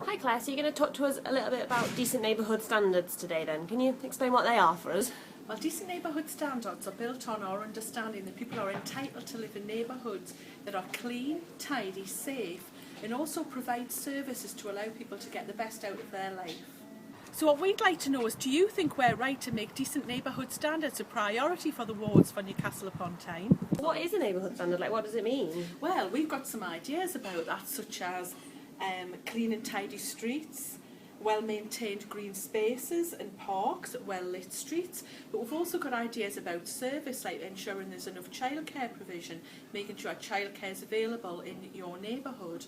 Hi Claire, so you're going to talk to us a little bit about decent neighbourhood standards today then. Can you explain what they are for us? Well, decent neighbourhood standards are built on our understanding that people are entitled to live in neighbourhoods that are clean, tidy, safe, and also provide services to allow people to get the best out of their life. So what we'd like to know is, do you think we're right to make decent neighbourhood standards a priority for the wards for Newcastle upon Tyne? What is a neighbourhood standard? Like, what does it mean? Well, we've got some ideas about that, such as clean and tidy streets, well-maintained green spaces and parks, well-lit streets. But we've also got ideas about service, like ensuring there's enough childcare provision, making sure childcare is available in your neighbourhood.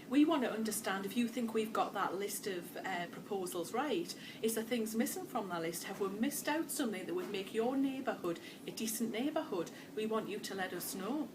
We want to understand if you think we've got that list of proposals right. Is there things missing from that list? Have we missed out something that would make your neighbourhood a decent neighbourhood? We want you to let us know.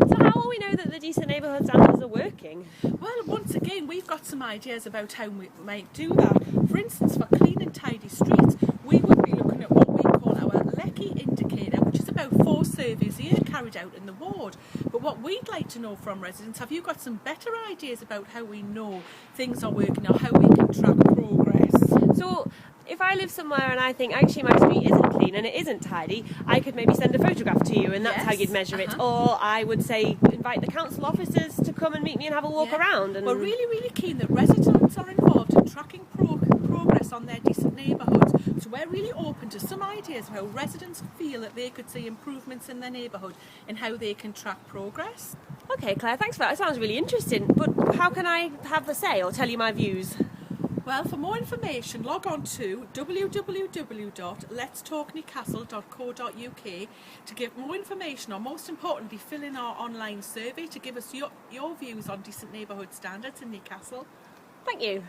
So how will we know that the decent neighbourhood standards are working? Well, once again, we've got some ideas about how we might do that. For instance, for clean and tidy streets, we would be looking at what we call our Lecky indicator, which is about 4 surveys a year carried out in the ward. But what we'd like to know from residents, have you got some better ideas about how we know things are working or how we can track progress? So if I live somewhere and I think actually my street isn't clean and it isn't tidy, I could maybe send a photograph to you and that's how you'd measure it. Or I would say invite the council officers to come and meet me and have a walk around. And we're really keen that residents are involved in tracking progress on their decent neighbourhoods. So we're really open to some ideas of how residents feel that they could see improvements in their neighbourhood and how they can track progress. Okay, Claire, thanks for that. It sounds really interesting. But how can I have a say or tell you my views? Well, for more information, log on to www.letstalknewcastle.co.uk to get more information, or most importantly, fill in our online survey to give us your views on decent neighbourhood standards in Newcastle. Thank you.